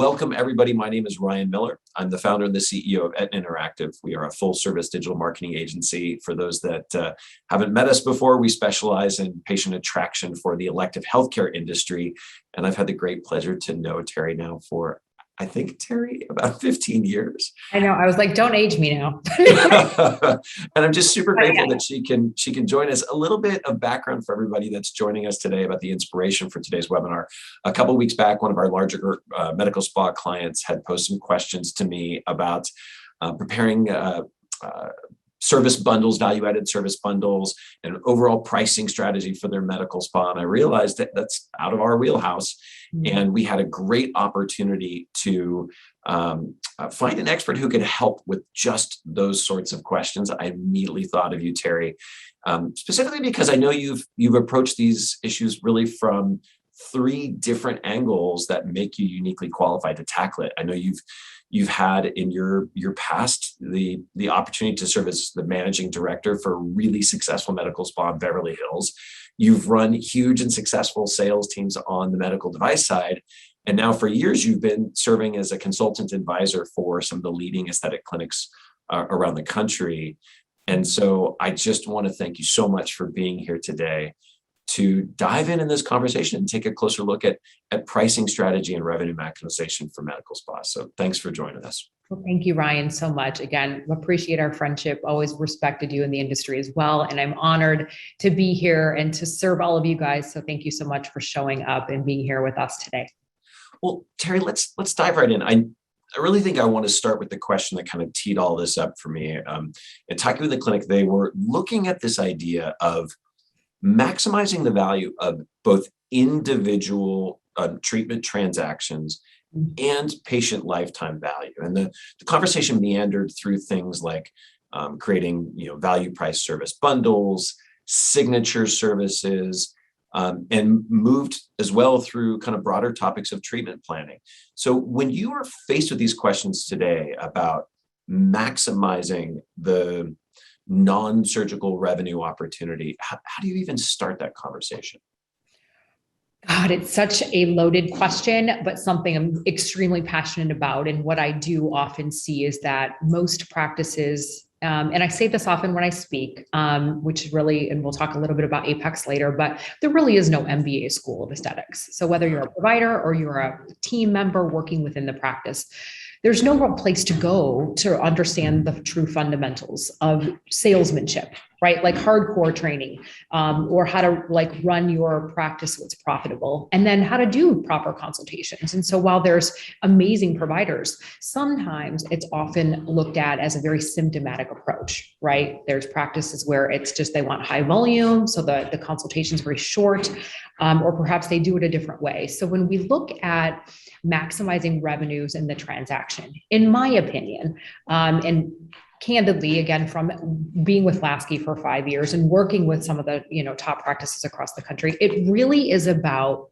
Welcome, everybody. My name is Ryan Miller. I'm the founder and the CEO of Etna Interactive. We are a full-service digital marketing agency. For those that haven't met us before, we specialize in patient attraction for the elective healthcare industry. And I've had the great pleasure to know Terri now for, I think, Terri, about 15 years. I know. I was like, don't age me now. And I'm just super grateful that she can join us. A little bit of background for everybody that's joining us today about the inspiration for today's webinar. A couple of weeks back, one of our larger medical spa clients had posed some questions to me about preparing service bundles, value-added service bundles, and overall pricing strategy for their medical spa. And I realized that that's out of our wheelhouse. And we had a great opportunity to find an expert who could help with just those sorts of questions. I immediately thought of you, Terri, specifically because I know you've approached these issues really from three different angles that make you uniquely qualified to tackle it. I know you've had in your past the opportunity to serve as the managing director for a really successful medical spa in Beverly Hills. You've run huge and successful sales teams on the medical device side. And now for years, you've been serving as a consultant advisor for some of the leading aesthetic clinics around the country. And so I just want to thank you so much for being here today to dive in this conversation and take a closer look at pricing strategy and revenue maximization for medical spas. So thanks for joining us. Well, thank you, Ryan, so much. Again, appreciate our friendship, always respected you in the industry as well. And I'm honored to be here and to serve all of you guys. So thank you so much for showing up and being here with us today. Well, Terri, let's dive right in. I really think I want to start with the question that kind of teed all this up for me. In talking with the clinic, they were looking at this idea of maximizing the value of both individual treatment transactions and patient lifetime value. And the conversation meandered through things like creating value price service bundles, signature services, and moved as well through kind of broader topics of treatment planning. So when you are faced with these questions today about maximizing the non-surgical revenue opportunity, how do you even start that conversation? God, it's such a loaded question, but something I'm extremely passionate about. And what I do often see is that most practices, and I say this often when I speak, which really, and we'll talk a little bit about Apex later, but there really is no MBA school of aesthetics. So whether you're a provider or you're a team member working within the practice, there's no real place to go to understand the true fundamentals of salesmanship, right? Like hardcore training, or how to run your practice so it's profitable, and then how to do proper consultations. And so while there's amazing providers, sometimes it's often looked at as a very symptomatic approach, right? There's practices where it's just, they want high volume, so the consultation is very short, or perhaps they do it a different way. So when we look at maximizing revenues in the transaction, in my opinion, and candidly, again, from being with Lasky for 5 years and working with some of the top practices across the country, it really is about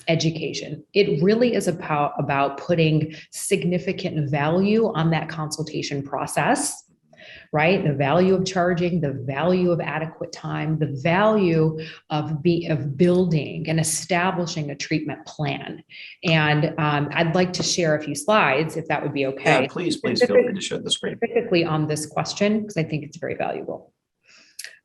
education. It really is about putting significant value on that consultation process, right? The value of charging, the value of adequate time, the value of building and establishing a treatment plan. And I'd like to share a few slides, if that would be okay. Yeah, please feel free to share the screen. Specifically on this question, because I think it's very valuable.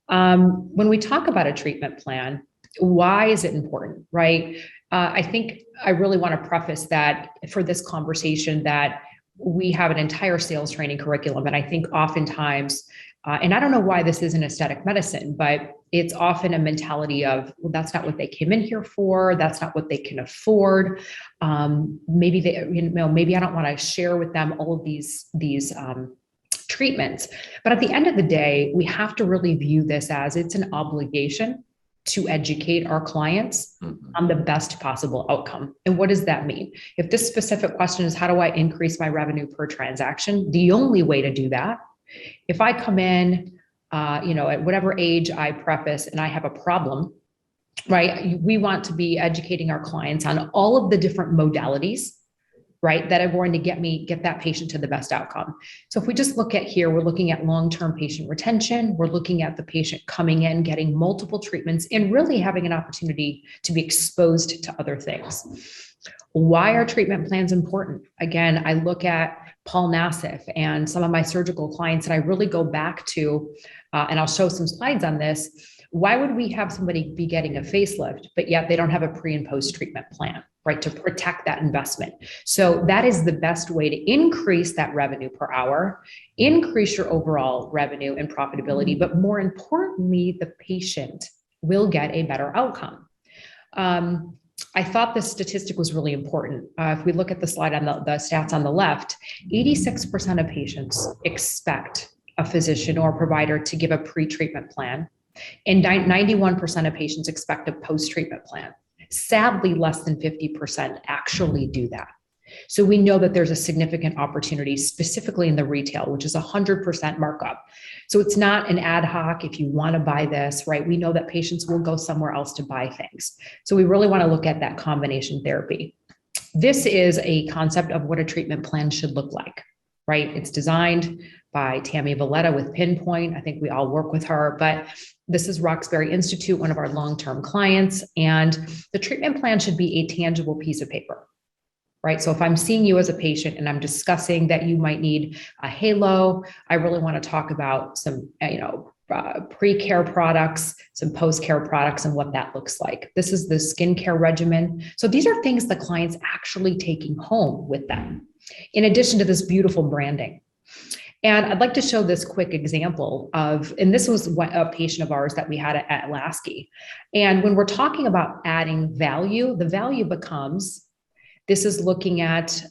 When we talk about a treatment plan, why is it important, right? I think I really want to preface that for this conversation that we have an entire sales training curriculum. And I think oftentimes, and I don't know why this isn't aesthetic medicine, but it's often a mentality of, well, that's not what they came in here for. That's not what they can afford. Maybe maybe I don't want to share with them all of these treatments. But at the end of the day, we have to really view this as it's an obligation to educate our clients on the best possible outcome. And what does that mean? If this specific question is, how do I increase my revenue per transaction? The only way to do that, if I come in, at whatever age I preface and I have a problem, right? We want to be educating our clients on all of the different modalities, right, that are going to get that patient to the best outcome. So if we just look at here, we're looking at long-term patient retention. We're looking at the patient coming in, getting multiple treatments, and really having an opportunity to be exposed to other things. Why are treatment plans important? Again, I look at Paul Nassif and some of my surgical clients, and I really go back to, and I'll show some slides on this. Why would we have somebody be getting a facelift, but yet they don't have a pre and post treatment plan, right? To protect that investment. So that is the best way to increase that revenue per hour, increase your overall revenue and profitability, but more importantly, the patient will get a better outcome. I thought this statistic was really important. If we look at the slide on the stats on the left, 86% of patients expect a physician or provider to give a pre-treatment plan, and 91% of patients expect a post-treatment plan. Sadly, less than 50% actually do that. So we know that there's a significant opportunity, specifically in the retail, which is 100% markup. So it's not an ad hoc, if you want to buy this, right? We know that patients will go somewhere else to buy things. So we really want to look at that combination therapy. This is a concept of what a treatment plan should look like, right? It's designed by Tammy Valletta with Pinpoint. I think we all work with her, but this is Roxbury Institute, one of our long-term clients. And the treatment plan should be a tangible piece of paper. Right. So if I'm seeing you as a patient and I'm discussing that you might need a halo, I really want to talk about some, pre-care products, some post-care products, and what that looks like. This is the skincare regimen. So these are things the client's actually taking home with them, in addition to this beautiful branding. And I'd like to show this quick example of, and this was a patient of ours that we had at Lasky. And when we're talking about adding value, the value becomes, this is looking at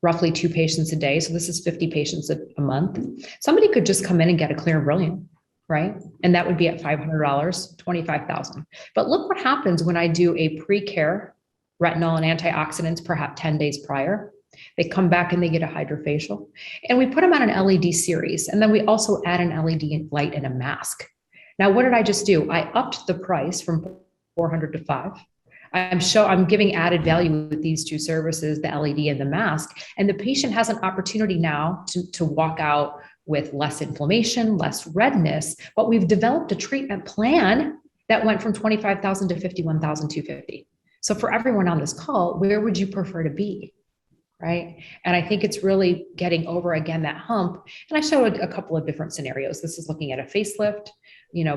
roughly 2 patients a day. So this is 50 patients a month. Somebody could just come in and get a Clear and Brilliant, right? And that would be at $500, $25,000. But look what happens when I do a pre-care retinol and antioxidants perhaps 10 days prior. They come back and they get a hydrofacial. And we put them on an LED series. And then we also add an LED light and a mask. Now, what did I just do? I upped the price from $400 to $500. I'm giving added value with these 2 services, the LED and the mask, and the patient has an opportunity now to walk out with less inflammation, less redness, but we've developed a treatment plan that went from $25,000 to $51,250. So for everyone on this call, where would you prefer to be? Right. And I think it's really getting over again that hump. And I showed a couple of different scenarios. This is looking at a facelift.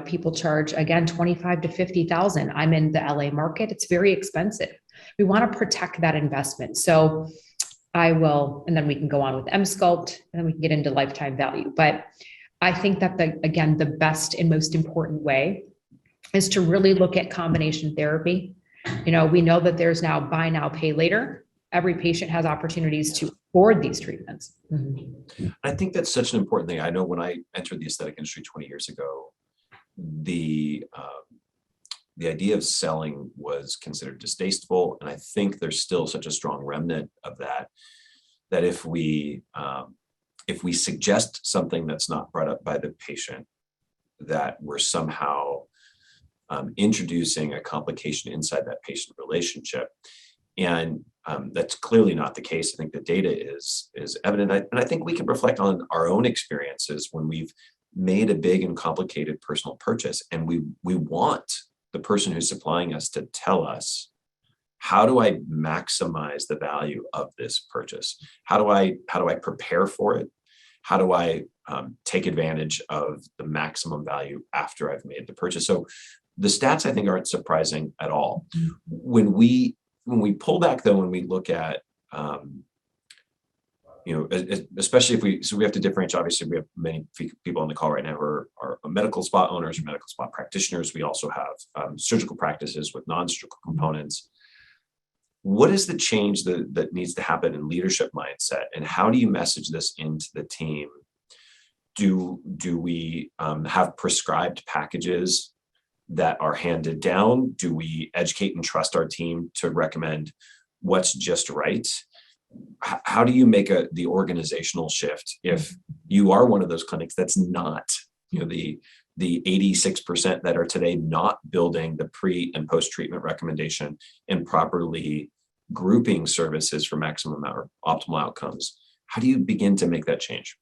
People charge again $25,000 to $50,000. I'm in the LA market. It's very expensive. We want to protect that investment. So I will, and then we can go on with M-Sculpt, and then we can get into lifetime value. But I think that the best and most important way is to really look at combination therapy. We know that there's now buy now, pay later. Every patient has opportunities to afford these treatments. Mm-hmm. I think that's such an important thing. I know when I entered the aesthetic industry 20 years ago, the idea of selling was considered distasteful. And I think there's still such a strong remnant of that if we suggest something that's not brought up by the patient, that we're somehow introducing a complication inside that patient relationship. And that's clearly not the case. I think the data is evident. And I think we can reflect on our own experiences when we've made a big and complicated personal purchase, and we want the person who's supplying us to tell us, how do I maximize the value of this purchase? How do I prepare for it? How do I take advantage of the maximum value after I've made the purchase? So the stats, I think, aren't surprising at all. When we pull back, though, when we look at, especially if we have to differentiate. Obviously, we have many people on the call right now who are medical spa owners or medical spa practitioners. We also have surgical practices with non-surgical components. What is the change that needs to happen in leadership mindset, and how do you message this into the team? Do we have prescribed packages that are handed down? Do we educate and trust our team to recommend what's just right? How do you make the organizational shift if you are one of those clinics that's not, the 86% that are today not building the pre and post treatment recommendation and properly grouping services for maximum or optimal outcomes? How do you begin to make that change?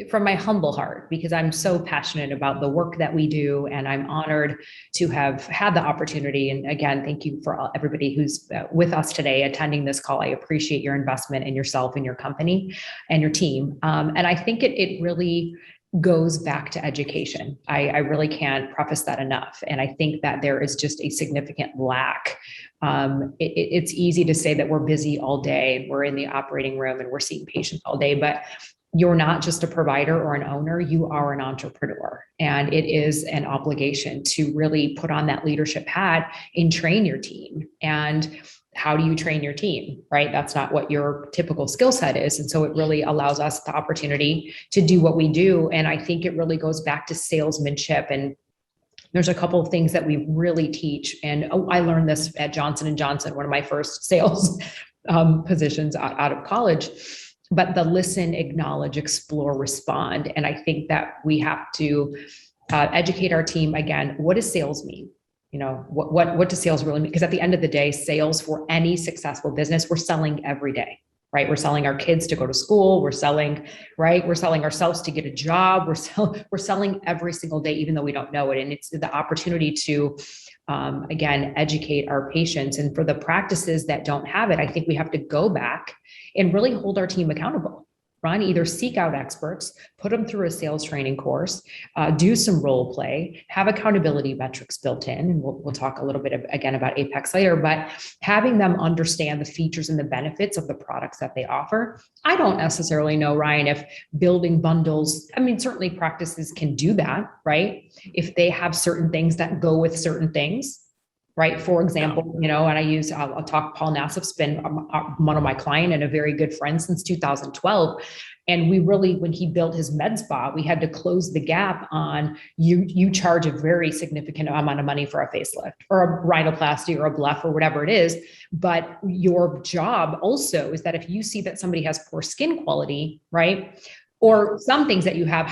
from my humble heart, because I'm so passionate about the work that we do, and I'm honored to have had the opportunity. And again, thank you for everybody who's with us today attending this call. I appreciate your investment in yourself and your company and your team. And I think it really goes back to education. I really can't preface that enough. And I think that there is just a significant lack. It's easy to say that we're busy all day, we're in the operating room and we're seeing patients all day, but you're not just a provider or an owner, you are an entrepreneur. And it is an obligation to really put on that leadership hat and train your team. And how do you train your team, right? That's not what your typical skill set is. And so it really allows us the opportunity to do what we do. And I think it really goes back to salesmanship. And there's a couple of things that we really teach. And I learned this at Johnson & Johnson, one of my first sales positions out of college. But the listen, acknowledge, explore, respond. And I think that we have to educate our team. Again, what does sales mean? You know, what does sales really mean? Because at the end of the day, sales for any successful business, we're selling every day, right? We're selling our kids to go to school. We're selling, right? We're selling ourselves to get a job. We're selling every single day, even though we don't know it. And it's the opportunity to, again, educate our patients. And for the practices that don't have it, I think we have to go back and really hold our team accountable. Ron, either seek out experts, put them through a sales training course, do some role play, have accountability metrics built in. And we'll talk a little bit again about Apex later, but having them understand the features and the benefits of the products that they offer. I don't necessarily know, Ryan, if building bundles, I mean, certainly practices can do that, right? If they have certain things that go with certain things. Right. For example, you know, and I'll talk, Paul Nassif's been one of my client and a very good friend since 2012. And we really, when he built his med spa, we had to close the gap on you charge a very significant amount of money for a facelift or a rhinoplasty or a bleph or whatever it is. But your job also is that if you see that somebody has poor skin quality, right? Or some things that you have,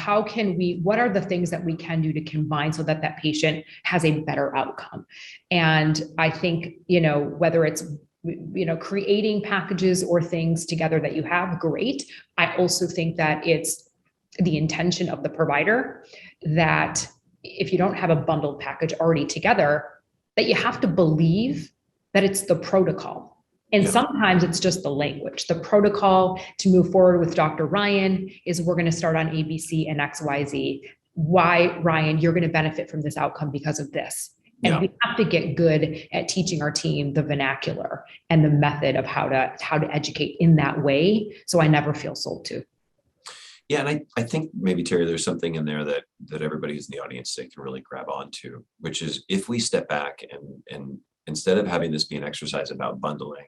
what are the things that we can do to combine so that that patient has a better outcome? And I think, you know, whether it's, you know, creating packages or things together that you have, great. I also think that it's the intention of the provider that if you don't have a bundled package already together, that you have to believe that it's the protocol. And sometimes it's just the language. The protocol to move forward with Dr. Ryan is we're going to start on ABC and XYZ. Why, Ryan, you're going to benefit from this outcome because of this. And we have to get good at teaching our team the vernacular and the method of how to educate in that way. So I never feel sold to. Yeah, and I think maybe, Terry, there's something in there that everybody who's in the audience today can really grab onto, which is if we step back and instead of having this be an exercise about bundling,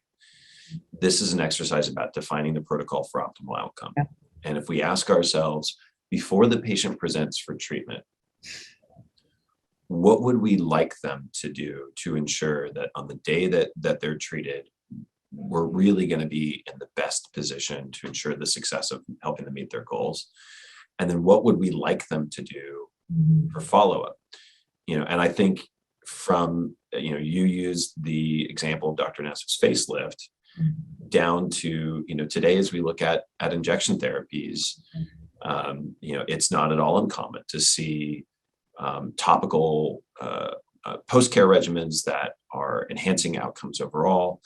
this is an exercise about defining the protocol for optimal outcome. Yeah. And if we ask ourselves, before the patient presents for treatment, what would we like them to do to ensure that on the day that they're treated, we're really going to be in the best position to ensure the success of helping them meet their goals? And then what would we like them to do for follow-up? You know, and I think from, you know, you used the example of Dr. Nassif's facelift, down to, you know, today as we look at injection therapies, you know, it's not at all uncommon to see topical post-care regimens that are enhancing outcomes overall.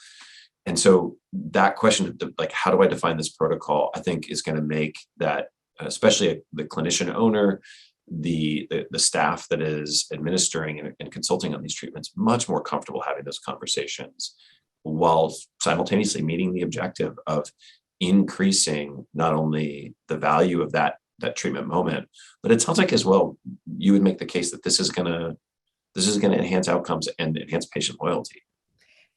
And so that question of like, how do I define this protocol, I think is going to make that, especially the clinician owner, the staff that is administering and consulting on these treatments, much more comfortable having those conversations, while simultaneously meeting the objective of increasing not only the value of that treatment moment, but it sounds like as well, you would make the case that this is going to enhance outcomes and enhance patient loyalty.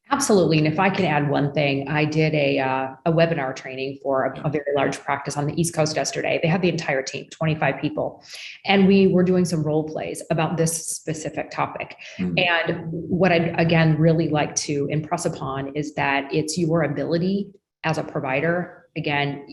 Absolutely. And if I can add one thing, I did a webinar training for a very large practice on the East Coast yesterday. They had the entire team, 25 people, and we were doing some role plays about this specific topic. And what I'd, again, really like to impress upon is that it's your ability as a provider, again,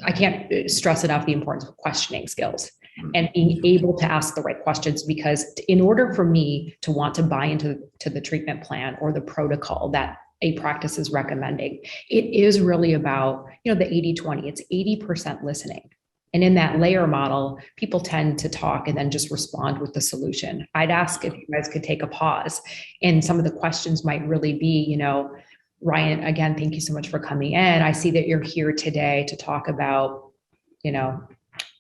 I can't stress enough the importance of questioning skills and being able to ask the right questions, because in order for me to want to buy into the treatment plan or the protocol that a practice is recommending. It is really about, the 80-20. It's 80% listening. And in that layer model, people tend to talk and then just respond with the solution. I'd ask if you guys could take a pause, and some of the questions might really be, Ryan, again, thank you so much for coming in. I see that you're here today to talk about,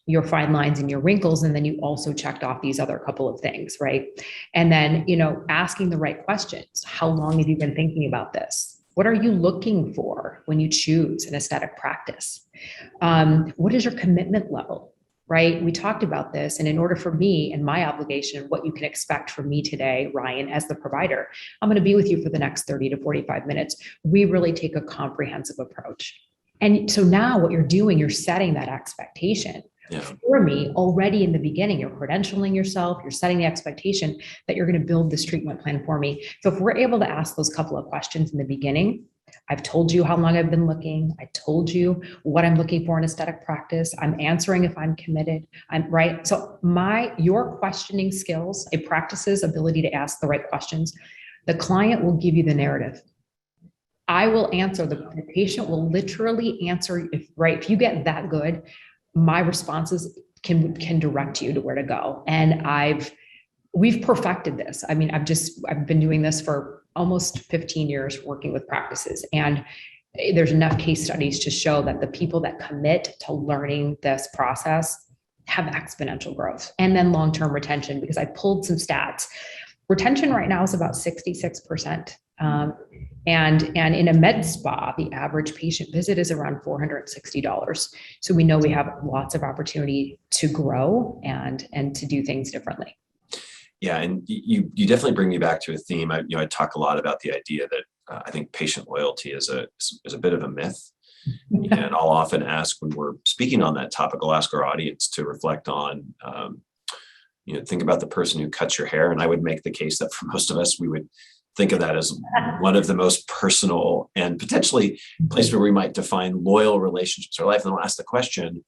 your fine lines and your wrinkles. And then you also checked off these other couple of things, right? And then, asking the right questions. How long have you been thinking about this? What are you looking for when you choose an aesthetic practice? What is your commitment level, right? We talked about this. And in order for me and my obligation, what you can expect from me today, Ryan, as the provider, I'm going to be with you for the next 30 to 45 minutes. We really take a comprehensive approach. And so now what you're doing, you're setting that expectation. Yeah. For me, already in the beginning, you're credentialing yourself, you're setting the expectation that you're going to build this treatment plan for me. So if we're able to ask those couple of questions in the beginning, I've told you how long I've been looking. I told you what I'm looking for in aesthetic practice. I'm answering if I'm committed. I'm right. So your questioning skills, a practice's ability to ask the right questions, the client will give you the narrative. I will answer, the patient will literally answer if you get that good, my responses can direct you to where to go. And we've perfected this. I mean, I've been doing this for almost 15 years working with practices. And there's enough case studies to show that the people that commit to learning this process have exponential growth and then long-term retention, because I pulled some stats. Retention right now is about 66%. And in a med spa, the average patient visit is around $460. So we know we have lots of opportunity to grow and to do things differently. Yeah, and you definitely bring me back to a theme. I talk a lot about the idea that I think patient loyalty is a bit of a myth. And I'll often ask when we're speaking on that topic, I'll ask our audience to reflect on, think about the person who cuts your hair. And I would make the case that for most of us, we would think of that as one of the most personal and potentially place where we might define loyal relationships in our life. And I'll ask the question,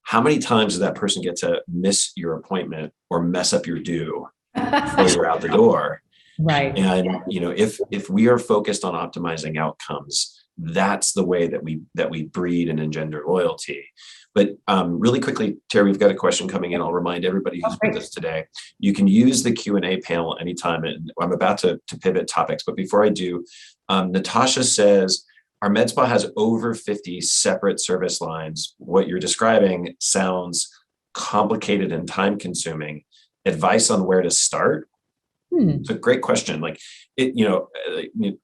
how many times does that person get to miss your appointment or mess up your due before you're out the door? Right. And, if we are focused on optimizing outcomes, that's the way that we breed and engender loyalty. But really quickly, Terri, we've got a question coming in. I'll remind everybody who's with us today. You can use the Q&A panel anytime, and I'm about to pivot topics. But before I do, Natasha says, our med spa has over 50 separate service lines. What you're describing sounds complicated and time consuming. Advice on where to start? It's a great question. Like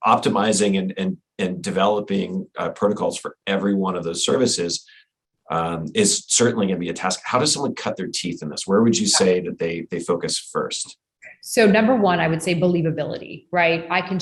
optimizing and developing protocols for every one of those services is certainly going to be a task. How does someone cut their teeth in this? Where would you say that they focus first? So number one, I would say believability, right? I can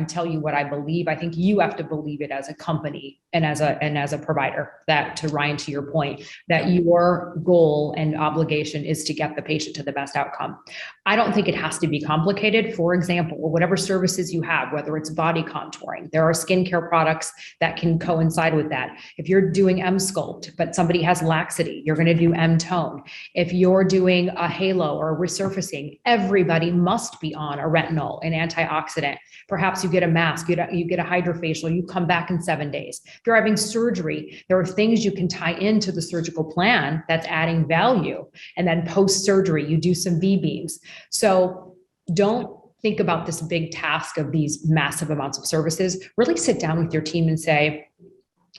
tell you what I believe. I think you have to believe it as a company and as a provider, that, to Ryan, to your point, that your goal and obligation is to get the patient to the best outcome. I don't think it has to be complicated. For example, whatever services you have, whether it's body contouring, there are skincare products that can coincide with that. If you're doing M-Sculpt, but somebody has laxity, you're going to do M-Tone. If you're doing a halo or a resurfacing, everybody must be on a retinol, an antioxidant. Perhaps you get a mask, you get a hydrofacial, you come back in 7 days. If you're having surgery, there are things you can tie into the surgical plan that's adding value. And then post-surgery, you do some V-beams. So don't think about this big task of these massive amounts of services. Really sit down with your team and say,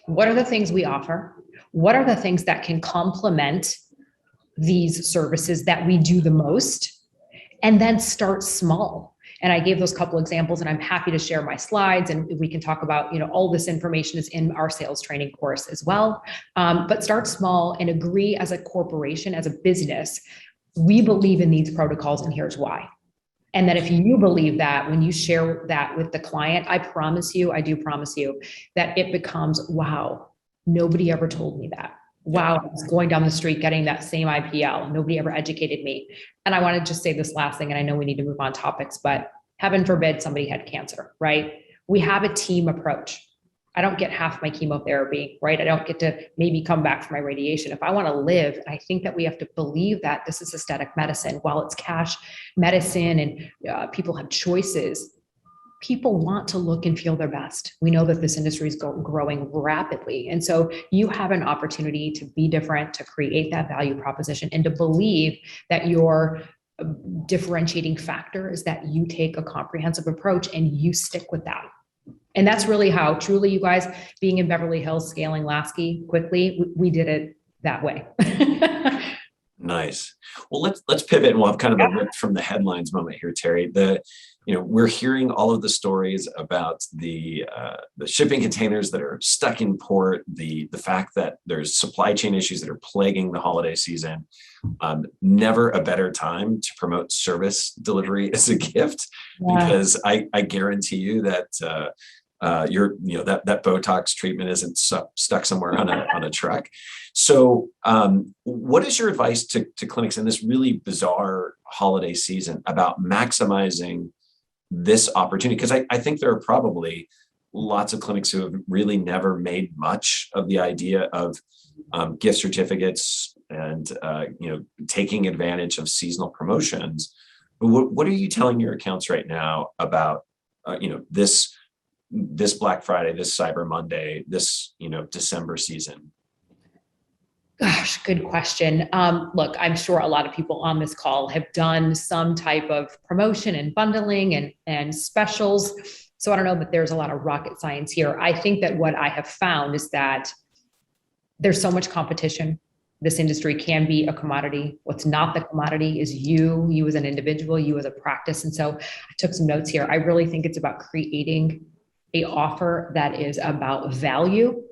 what are the things we offer? What are the things that can complement these services that we do the most? And then start small. And I gave those couple examples, and I'm happy to share my slides, and we can talk about, all this information is in our sales training course as well. But start small and agree as a corporation, as a business, we believe in these protocols and here's why. And then if you believe that, when you share that with the client, I do promise you that it becomes, wow, nobody ever told me that. Wow, I was going down the street getting that same IPL. Nobody ever educated me. And I want to just say this last thing, and I know we need to move on topics, but heaven forbid somebody had cancer, right? We have a team approach. I don't get half my chemotherapy, right? I don't get to maybe come back from my radiation. If I want to live, and I think that we have to believe that this is aesthetic medicine. While it's cash medicine and people have choices, people want to look and feel their best. We know that this industry is growing rapidly. And so you have an opportunity to be different, to create that value proposition, and to believe that your differentiating factor is that you take a comprehensive approach and you stick with that. And that's really how, truly, you guys, being in Beverly Hills, scaling Lasky quickly, we did it that way. Nice. Well, let's pivot, and we'll have kind of a rip from the headlines moment here, Terri. We're hearing all of the stories about the shipping containers that are stuck in port, the fact that there's supply chain issues that are plaguing the holiday season. Never a better time to promote service delivery as a gift, because I guarantee you that that Botox treatment isn't stuck somewhere on a truck. So what is your advice to clinics in this really bizarre holiday season about maximizing this opportunity? Because I think there are probably lots of clinics who have really never made much of the idea of gift certificates and taking advantage of seasonal promotions. What are you telling your accounts right now about this Black Friday, this Cyber Monday, this December season? Gosh, good question. Look, I'm sure a lot of people on this call have done some type of promotion and bundling and specials. So I don't know that there's a lot of rocket science here. I think that what I have found is that there's so much competition. This industry can be a commodity. What's not the commodity is you as an individual, you as a practice. And so I took some notes here. I really think it's about creating an offer that is about value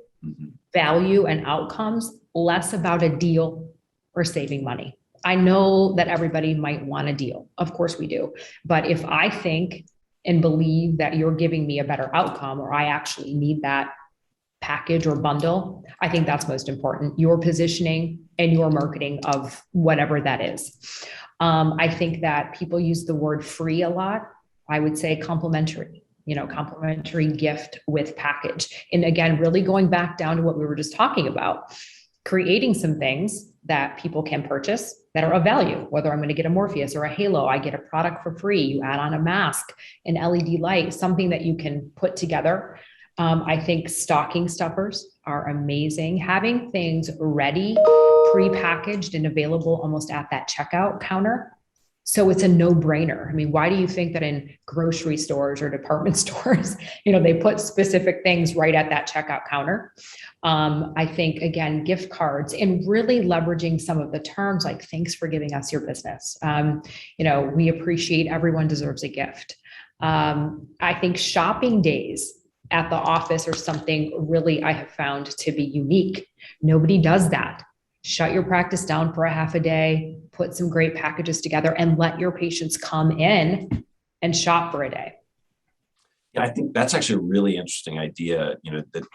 and outcomes, less about a deal or saving money. I know that everybody might want a deal. Of course we do. But if I think and believe that you're giving me a better outcome, or I actually need that package or bundle, I think that's most important. Your positioning and your marketing of whatever that is. I think that people use the word free a lot. I would say complimentary. Complimentary gift with package. And again, really going back down to what we were just talking about, creating some things that people can purchase that are of value, whether I'm going to get a Morpheus or a Halo, I get a product for free, you add on a mask, an LED light, something that you can put together. I think stocking stuffers are amazing. Having things ready, pre-packaged and available almost at that checkout counter. So it's a no-brainer. I mean, why do you think that in grocery stores or department stores, they put specific things right at that checkout counter? I think, again, gift cards and really leveraging some of the terms like, thanks for giving us your business. We appreciate, everyone deserves a gift. I think shopping days at the office are something really I have found to be unique. Nobody does that. Shut your practice down for a half a day, put some great packages together, and let your patients come in and shop for a day. Yeah, I think that's actually a really interesting idea.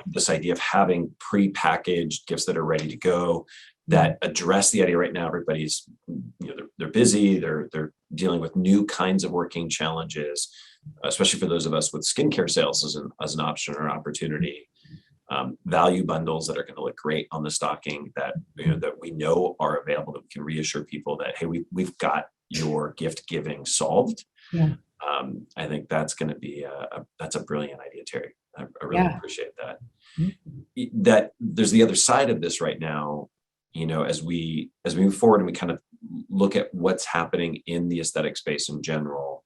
This idea of having pre-packaged gifts that are ready to go, that address the idea right now. Everybody's, they're busy. They're dealing with new kinds of working challenges, especially for those of us with skincare sales as an option or an opportunity. Value bundles that are going to look great on the stocking that we know are available, that we can reassure people that, hey, we've got your gift giving solved. Yeah. I think that's going to be that's a brilliant idea, Terri. I really appreciate that. Mm-hmm. That there's the other side of this right now. As we move forward and we kind of look at what's happening in the aesthetic space in general.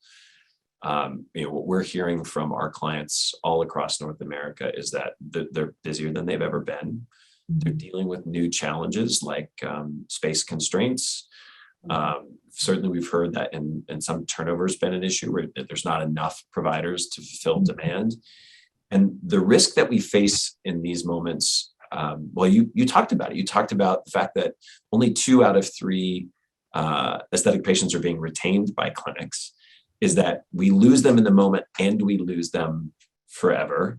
What we're hearing from our clients all across North America is that they're busier than they've ever been. They're dealing with new challenges like space constraints. Certainly, we've heard that and some turnover has been an issue where there's not enough providers to fulfill demand. And the risk that we face in these moments, you talked about it. You talked about the fact that only 2 out of 3 aesthetic patients are being retained by clinics. Is that we lose them in the moment and we lose them forever,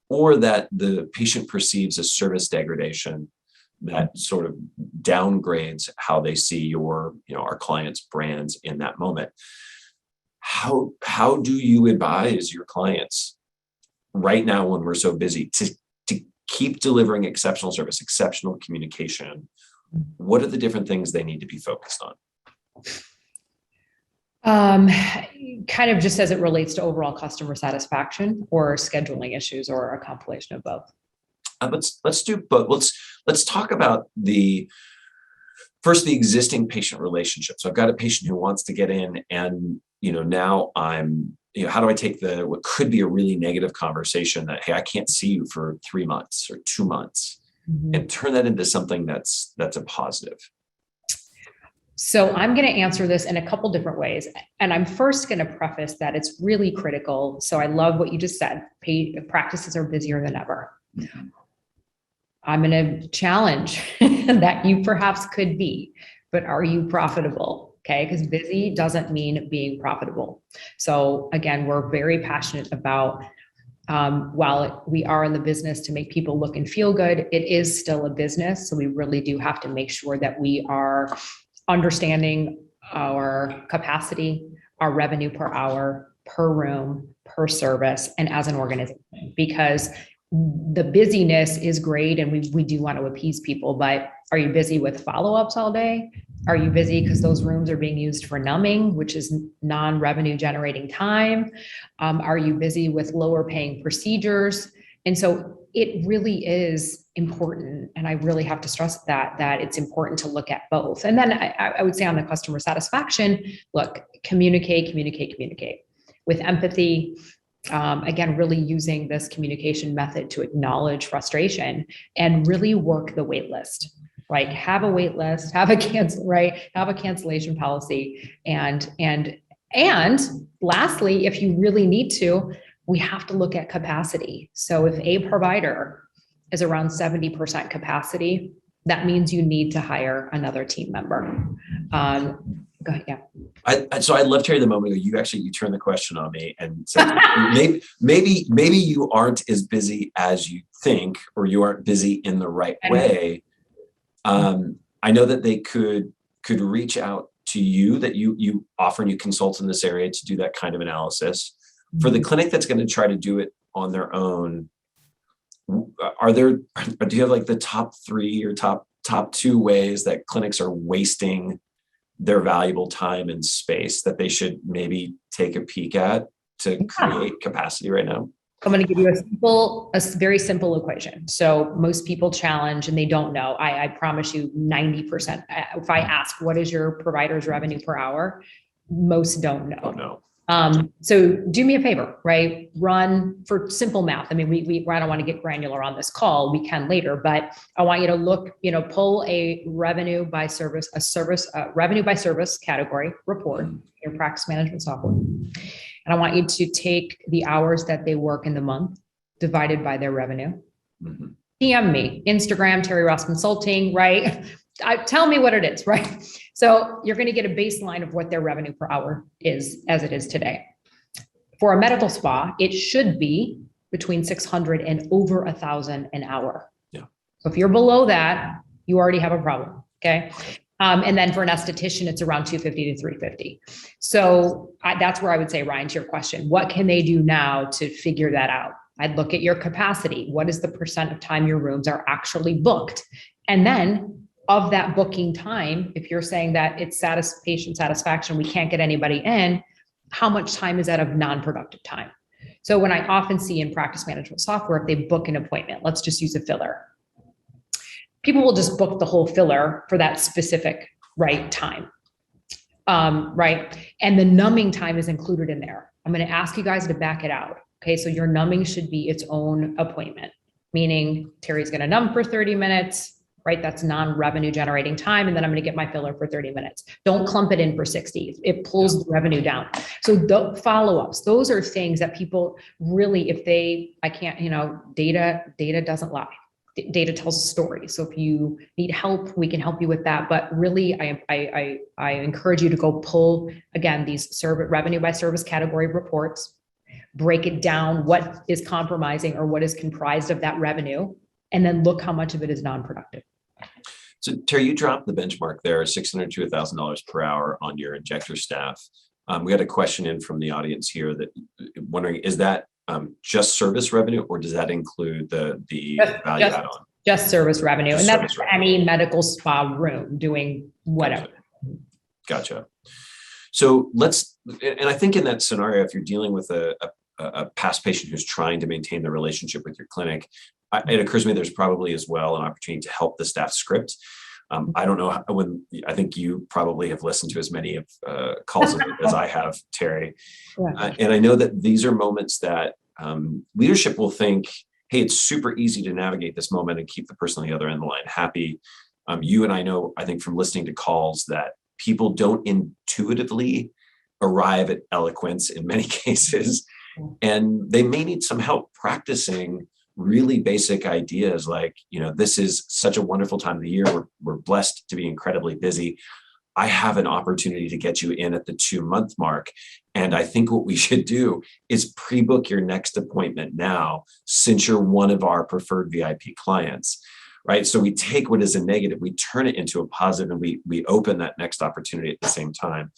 or that the patient perceives a service degradation that sort of downgrades how they see our clients' brands in that moment. How do you advise your clients right now when we're so busy to keep delivering exceptional service, exceptional communication? What are the different things they need to be focused on? Um, Kind of just as it relates to overall customer satisfaction or scheduling issues or a compilation of both. Let's do both. Let's talk about the existing patient relationship. So I've got a patient who wants to get in, and now I'm how do I take what could be a really negative conversation that, hey, I can't see you for 3 months or 2 months, and turn that into something that's a positive. So I'm going to answer this in a couple different ways. And I'm first going to preface that it's really critical. So I love what you just said. Practices are busier than ever. I'm going to challenge that you perhaps could be, but are you profitable? Okay, because busy doesn't mean being profitable. So again, we're very passionate about, while we are in the business to make people look and feel good, it is still a business. So we really do have to make sure that we are understanding our capacity, our revenue per hour, per room, per service, and as an organization, because the busyness is great and we do want to appease people, but are you busy with follow-ups all day? Are you busy because those rooms are being used for numbing, which is non-revenue generating time? Are you busy with lower paying procedures? And so it really is important. And I really have to stress that it's important to look at both. And then I would say on the customer satisfaction, look, communicate with empathy. Again, really using this communication method to acknowledge frustration and really work the wait list. Like have a wait list, have a cancellation policy. And lastly, if you really need to, we have to look at capacity. So if a provider is around 70% capacity, that means you need to hire another team member. Go ahead, yeah. So I love, Terri, the moment you turned the question on me and said, maybe you aren't as busy as you think, or you aren't busy in the right way. I know that they could reach out to you, that you offer new consults in this area to do that kind of analysis. For the clinic that's going to try to do it on their own, do you have like the top 3 or top 2 ways that clinics are wasting their valuable time and space that they should maybe take a peek at to create capacity right now? I'm going to give you a very simple equation. So most people challenge and they don't know. I promise you 90%. If I ask, what is your provider's revenue per hour? Most don't know. Oh, no. So do me a favor, right? Run for simple math. I mean, I don't want to get granular on this call. We can later, but I want you to look, pull a revenue by service category report in your practice management software. And I want you to take the hours that they work in the month divided by their revenue. DM me, Instagram, Terri Ross Consulting, right? Tell me what it is, right? So you're going to get a baseline of what their revenue per hour is as it is today. For a medical spa, it should be between 600 and over 1,000 an hour. Yeah. So if you're below that, you already have a problem. Okay. And then for an esthetician, it's around 250 to 350. So that's where I would say, Ryan, to your question, what can they do now to figure that out? I'd look at your capacity. What is the percent of time your rooms are actually booked? And then of that booking time, if you're saying that it's patient satisfaction, we can't get anybody in, how much time is that of non-productive time? So when I often see in practice management software, if they book an appointment, let's just use a filler. People will just book the whole filler for that specific time, right? And the numbing time is included in there. I'm going to ask you guys to back it out. Okay, so your numbing should be its own appointment, meaning Terri's going to numb for 30 minutes, right? That's non-revenue generating time. And then I'm going to get my filler for 30 minutes. Don't clump it in for 60. It pulls the revenue down. So the follow-ups, those are things that people really, data doesn't lie. Data tells a story. So if you need help, we can help you with that. But really, I encourage you to go pull, again, these revenue by service category reports, break it down, what is compromising or what is comprised of that revenue, and then look how much of it is non-productive. So Terri, you dropped the benchmark there, $600 to $1,000 per hour on your injector staff. We had a question in from the audience here that wondering, is that just service revenue, or does that include the value add-on? Just service revenue. And that's any medical spa room doing whatever. Gotcha. So let's and I think in that scenario, if you're dealing with a past patient who's trying to maintain the relationship with your clinic, it occurs to me there's probably as well an opportunity to help the staff script. I don't know I think you probably have listened to as many of calls as I have, Terri. Yeah. And I know that these are moments that leadership will think, hey, it's super easy to navigate this moment and keep the person on the other end of the line happy. You and I know, I think from listening to calls, that people don't intuitively arrive at eloquence in many cases, and they may need some help practicing really basic ideas like, this is such a wonderful time of the year. We're blessed to be incredibly busy. I have an opportunity to get you in at the 2-month mark. And I think what we should do is pre-book your next appointment now, since you're one of our preferred VIP clients, right? So we take what is a negative, we turn it into a positive, and we open that next opportunity at the same time.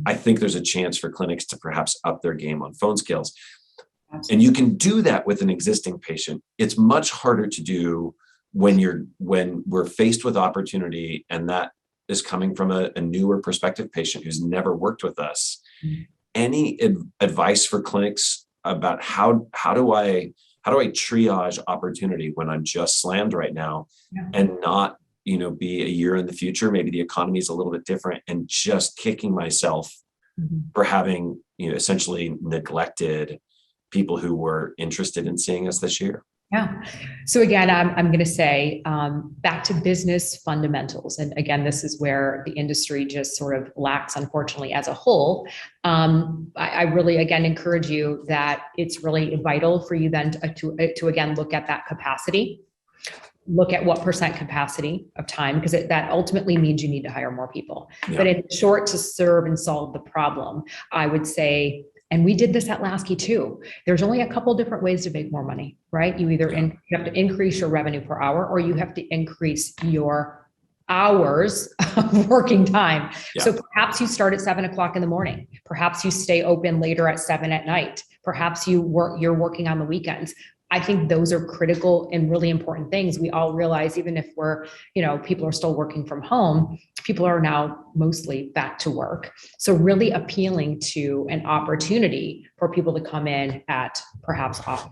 I think there's a chance for clinics to perhaps up their game on phone skills. Absolutely. And you can do that with an existing patient. It's much harder to do when we're faced with opportunity, and that is coming from a newer prospective patient who's never worked with us. Any advice for clinics about how do I triage opportunity when I'm just slammed right now, and not be a year in the future, maybe the economy is a little bit different, and just kicking myself for having essentially neglected people who were interested in seeing us this year? Yeah. So again, I'm going to say back to business fundamentals. And again, this is where the industry just sort of lacks, unfortunately, as a whole. I really, again, encourage you that it's really vital for you then to again, look at that capacity, look at what % capacity of time, because that ultimately means you need to hire more people. Yeah. But in short, to serve and solve the problem, I would say, and we did this at Lasky too, there's only a couple different ways to make more money, right? You either you have to increase your revenue per hour, or you have to increase your hours of working time. Yeah. So perhaps you start at 7 o'clock in the morning. Perhaps you stay open later at 7 at night. Perhaps you're working on the weekends. I think those are critical and really important things. We all realize, even if people are still working from home, people are now mostly back to work. So really appealing to an opportunity for people to come in at perhaps off.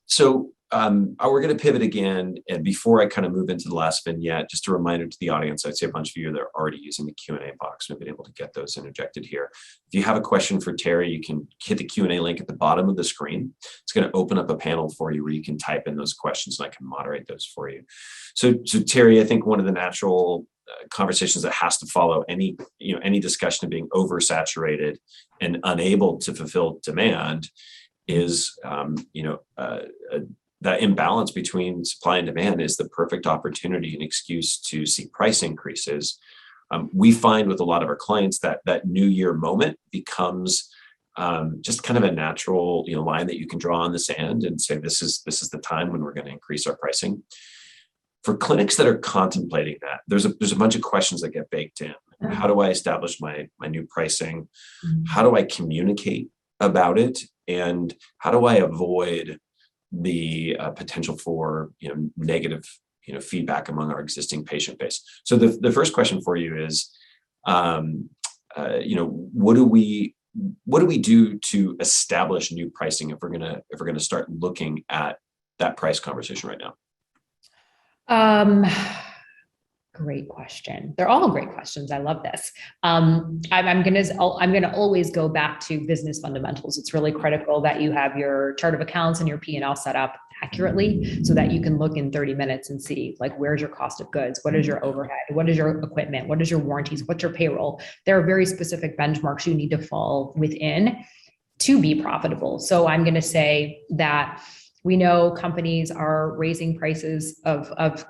So we're going to pivot again. And before I kind of move into the last vignette, just a reminder to the audience, I'd say a bunch of you that are already using the Q&A box, we've been able to get those interjected here. If you have a question for Terri, you can hit the Q&A link at the bottom of the screen. It's going to open up a panel for you where you can type in those questions, and I can moderate those for you. So Terri, I think one of the natural conversations that has to follow any discussion of being oversaturated and unable to fulfill demand is, that imbalance between supply and demand is the perfect opportunity and excuse to see price increases. We find with a lot of our clients that new year moment becomes just kind of a natural line that you can draw on the sand and say, this is the time when we're going to increase our pricing. For clinics that are contemplating that, there's a bunch of questions that get baked in. How do I establish my new pricing? How do I communicate about it? And how do I avoid the potential for negative feedback among our existing patient base? So the first question for you is, what do we do to establish new pricing if we're gonna start looking at that price conversation right now? Great question. They're all great questions. I love this. I'm gonna always go back to business fundamentals. It's really critical that you have your chart of accounts and your P&L set up accurately so that you can look in 30 minutes and see, like, where's your cost of goods? What is your overhead? What is your equipment? What is your warranties? What's your payroll? There are very specific benchmarks you need to fall within to be profitable. So I'm going to say that we know companies are raising prices of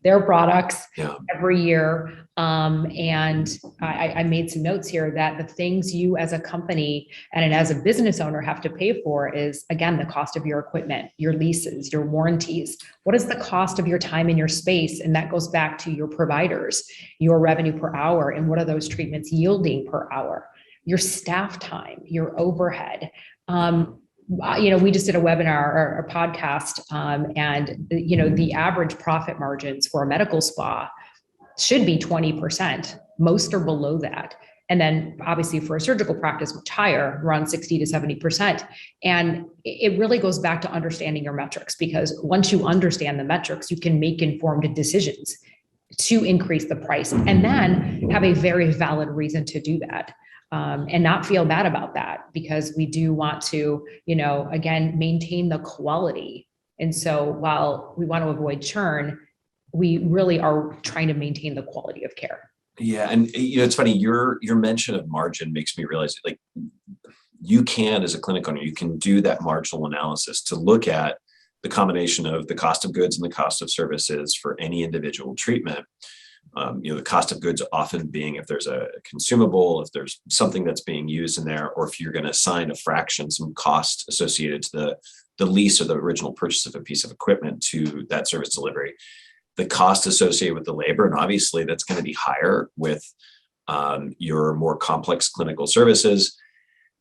their products every year. And I made some notes here that the things you as a company and as a business owner have to pay for is, again, the cost of your equipment, your leases, your warranties. What is the cost of your time in your space? And that goes back to your providers, your revenue per hour, and what are those treatments yielding per hour? Your staff time, your overhead. We just did a webinar or a podcast, and the average profit margins for a medical spa should be 20%. Most are below that. And then obviously for a surgical practice, much higher, around 60 to 70%. And it really goes back to understanding your metrics, because once you understand the metrics, you can make informed decisions to increase the price and then have a very valid reason to do that. And not feel bad about that, because we do want to, again, maintain the quality. And so while we want to avoid churn, we really are trying to maintain the quality of care. Yeah. And it's funny, your mention of margin makes me realize, like, you can, as a clinic owner, you can do that marginal analysis to look at the combination of the cost of goods and the cost of services for any individual treatment. The cost of goods often being if there's a consumable, if there's something that's being used in there, or if you're going to assign a fraction, some cost associated to the lease or the original purchase of a piece of equipment to that service delivery. The cost associated with the labor, and obviously that's going to be higher with your more complex clinical services.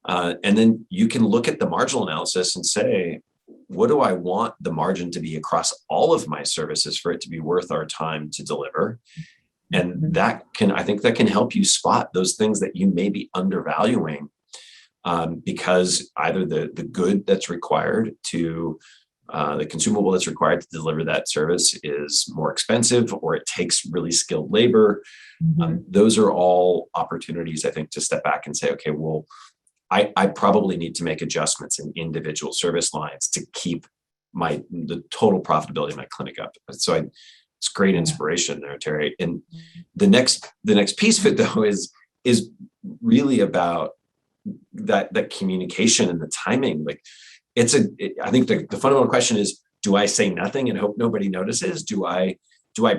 And then you can look at the marginal analysis and say, what do I want the margin to be across all of my services for it to be worth our time to deliver? And I think that can help you spot those things that you may be undervaluing because either the good that's required to the consumable that's required to deliver that service is more expensive, or it takes really skilled labor. Those are all opportunities, I think, to step back and say, okay, well, I probably need to make adjustments in individual service lines to keep the total profitability of my clinic up. So it's great inspiration there, Terri. And the next piece of it, though, is really about that communication and the timing. Like, I think the fundamental question is, do I say nothing and hope nobody notices? Do I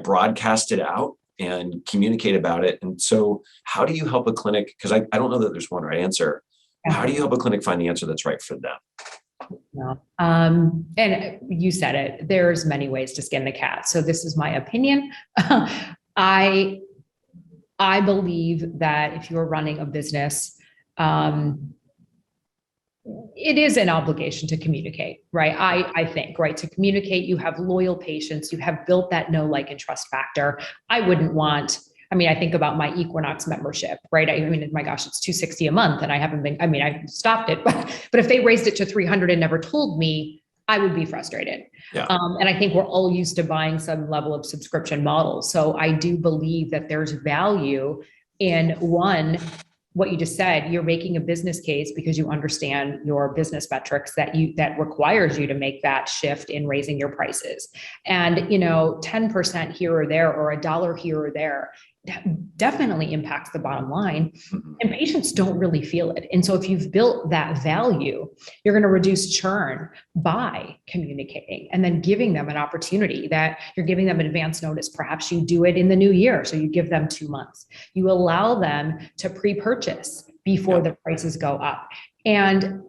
broadcast it out and communicate about it? And so how do you help a clinic? Because I don't know that there's one right answer. How do you help a clinic find the answer that's right for them? No. And you said it, there's many ways to skin the cat. So this is my opinion. I believe that if you're running a business, it is an obligation to communicate, right? I think, right? To communicate, you have loyal patients, you have built that know, like, and trust factor. I think about my Equinox membership, right? My gosh, it's $260 a month and I stopped it, but if they raised it to $300 and never told me, I would be frustrated. Yeah. And I think we're all used to buying some level of subscription model. So I do believe that there's value in what you just said. You're making a business case because you understand your business metrics that requires you to make that shift in raising your prices. And 10% here or there, or $1 here or there, that definitely impacts the bottom line, and patients don't really feel it. And so if you've built that value, you're going to reduce churn by communicating and then giving them an opportunity that you're giving them advance notice. Perhaps you do it in the new year. So you give them 2 months, you allow them to pre-purchase before the prices go up. And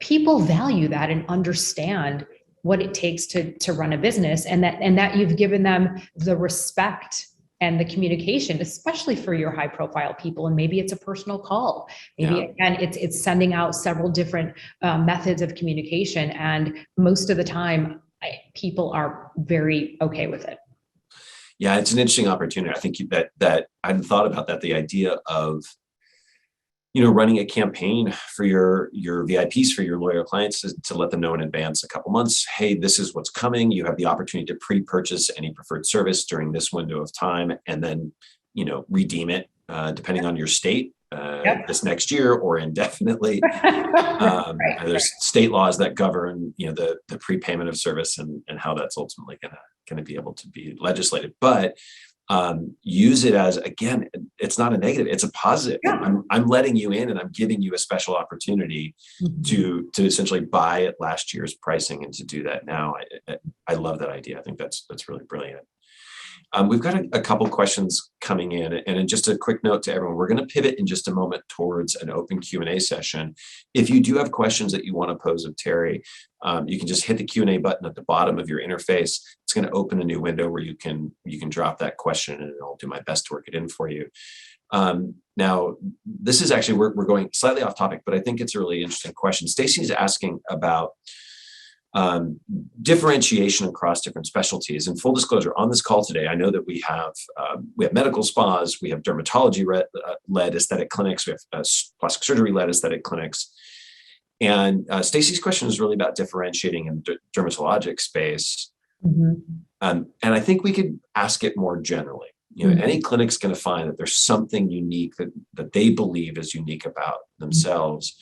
people value that and understand what it takes to run a business, and that you've given them the respect and the communication, especially for your high profile people. And maybe it's a personal call. Maybe again, it's sending out several different methods of communication. And most of the time, people are very okay with it. Yeah, it's an interesting opportunity. I think that I hadn't thought about that. The idea of, running a campaign for your VIPs, for your loyal clients, to let them know in advance, a couple months, hey, this is what's coming. You have the opportunity to pre-purchase any preferred service during this window of time, and then, redeem it depending on your state this next year or indefinitely. There's state laws that govern, the prepayment of service and how that's ultimately going to be able to be legislated. But use it as, again, it's not a negative, it's a positive. I'm letting you in and I'm giving you a special opportunity to essentially buy at last year's pricing and to do that now. I love that idea. I think that's really brilliant. We've got a couple questions coming in, and just a quick note to everyone, we're going to pivot in just a moment towards an open Q&A session. If you do have questions that you want to pose of Terri, you can just hit the Q&A button at the bottom of your interface. It's going to open a new window where you can drop that question, and I'll do my best to work it in for you. Now, this is actually, we're going slightly off topic, but I think it's a really interesting question. Stacy's asking about differentiation across different specialties. And full disclosure, on this call today, I know that we have medical spas, we have dermatology-led aesthetic clinics, we have plastic surgery-led aesthetic clinics. And Stacey's question is really about differentiating in dermatologic space. And I think we could ask it more generally. Any clinic's going to find that there's something unique that they believe is unique about themselves.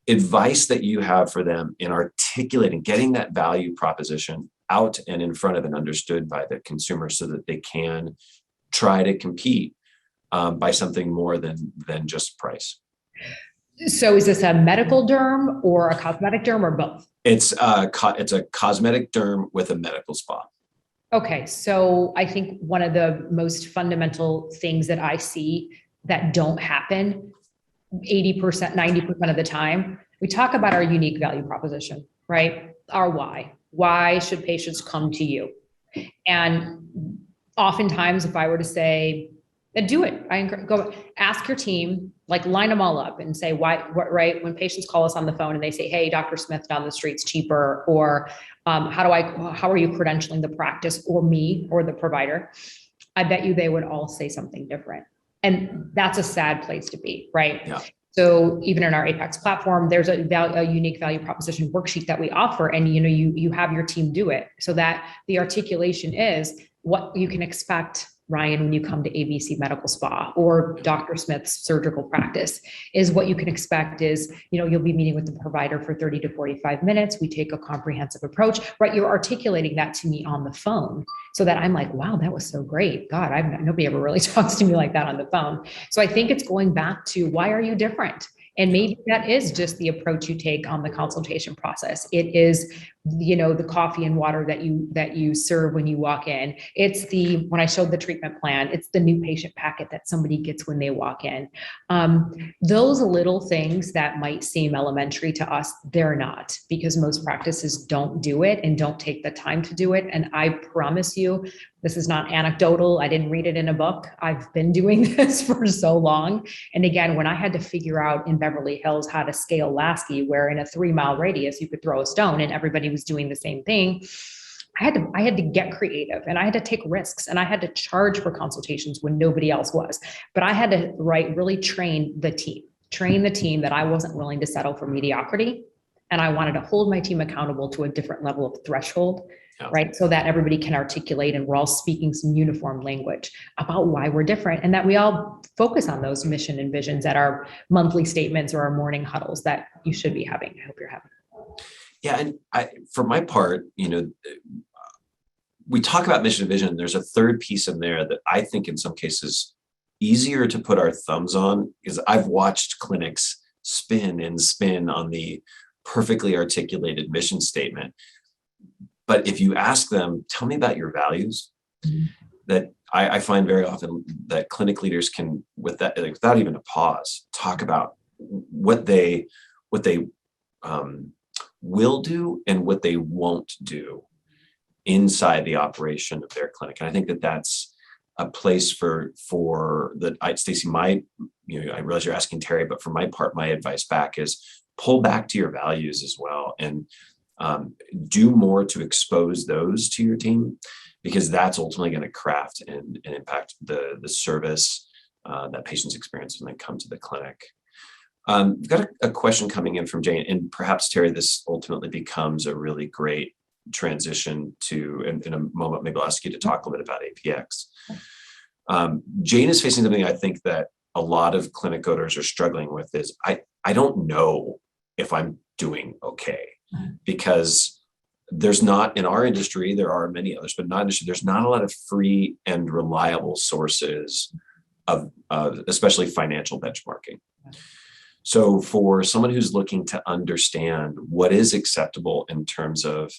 Advice that you have for them in articulating, getting that value proposition out and in front of and understood by the consumer so that they can try to compete by something more than just price. So is this a medical derm or a cosmetic derm or both? It's a cosmetic derm with a medical spa. Okay, so I think one of the most fundamental things that I see that don't happen 80%, 90% of the time, we talk about our unique value proposition, right? Our why. Why should patients come to you? And oftentimes, if I were to say, do it, go ask your team, like line them all up and say, why, right? When patients call us on the phone and they say, hey, Dr. Smith down the street's cheaper, or how are you credentialing the practice or me or the provider? I bet you they would all say something different. And that's a sad place to be, right? Yeah. So even in our Apex platform, there's a unique value proposition worksheet that we offer, and you have your team do it so that the articulation is what you can expect, Ryan, when you come to ABC Medical Spa or Dr. Smith's surgical practice. Is what you can expect is, you'll be meeting with the provider for 30 to 45 minutes. We take a comprehensive approach, right? You're articulating that to me on the phone so that I'm like, wow, that was so great. God, nobody ever really talks to me like that on the phone. So I think it's going back to, why are you different? And maybe that is just the approach you take on the consultation process. It is, the coffee and water that you serve when you walk in. It's when I showed the treatment plan, it's the new patient packet that somebody gets when they walk in. Those little things that might seem elementary to us, they're not, because most practices don't do it and don't take the time to do it. And I promise you, this is not anecdotal. I didn't read it in a book. I've been doing this for so long. And again, when I had to figure out in Beverly Hills how to scale Lasky, where in a 3-mile radius you could throw a stone and everybody was doing the same thing, I had to get creative, and I had to take risks, and I had to charge for consultations when nobody else was. But I had to really train the team that I wasn't willing to settle for mediocrity. And I wanted to hold my team accountable to a different level of threshold, right? So that everybody can articulate and we're all speaking some uniform language about why we're different, and that we all focus on those mission and visions at our monthly statements or our morning huddles that you should be having. I hope you're having. Yeah, and for my part, we talk about mission and vision. There's a third piece in there that I think in some cases easier to put our thumbs on, is I've watched clinics spin and spin on the perfectly articulated mission statement. But if you ask them, tell me about your values, that I find very often that clinic leaders can, without even a pause, talk about what they will do and what they won't do inside the operation of their clinic. And I think that that's a place for that. Stacey, I realize you're asking Terri, but for my part, my advice back is pull back to your values as well, and do more to expose those to your team, because that's ultimately going to craft and impact the service that patients experience when they come to the clinic. We've got a question coming in from Jane, and perhaps, Terri, this ultimately becomes a really great transition to, in a moment, maybe I'll ask you to talk a little bit about APX. Jane is facing something I think that a lot of clinic owners are struggling with, is I don't know if I'm doing okay, because there's not, in our industry, there are many others, but not industry, there's not a lot of free and reliable sources of especially financial benchmarking. So for someone who's looking to understand what is acceptable in terms of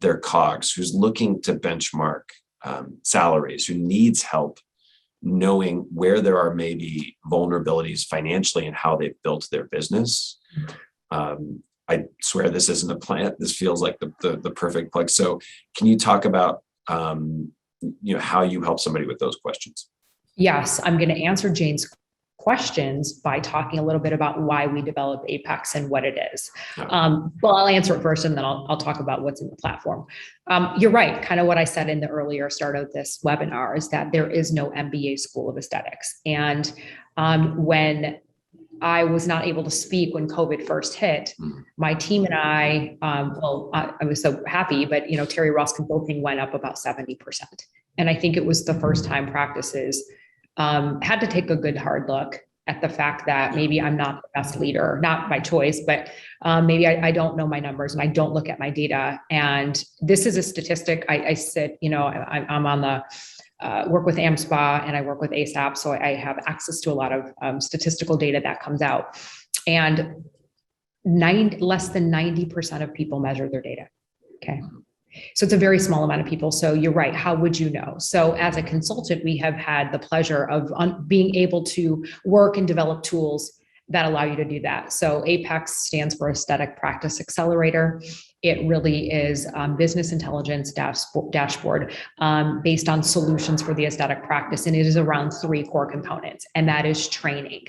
their COGS, who's looking to benchmark salaries, who needs help knowing where there are maybe vulnerabilities financially and how they've built their business. I swear this isn't a plant. This feels like the perfect plug. So can you talk about how you help somebody with those questions? Yes, I'm going to answer Jane's questions by talking a little bit about why we developed Apex and what it is. Yeah. Well, I'll answer it first and then I'll talk about what's in the platform. You're right. Kind of what I said in the earlier start of this webinar is that there is no MBA School of Aesthetics. And when I was not able to speak when COVID first hit, my team and I was so happy, but Terri Ross Consulting went up about 70%. And I think it was the first time practices had to take a good hard look at the fact that maybe I'm not the best leader, not by choice, but maybe I don't know my numbers and I don't look at my data. And this is a statistic. I sit, I'm on the work with AmSpa and I work with ASAP. So I have access to a lot of statistical data that comes out. And less than 90% of people measure their data. Okay. So it's a very small amount of people. So you're right. How would you know? So as a consultant, we have had the pleasure of being able to work and develop tools that allow you to do that. So Apex stands for Aesthetic Practice Accelerator. It really is business intelligence dashboard based on solutions for the aesthetic practice. And it is around 3 core components, and that is training.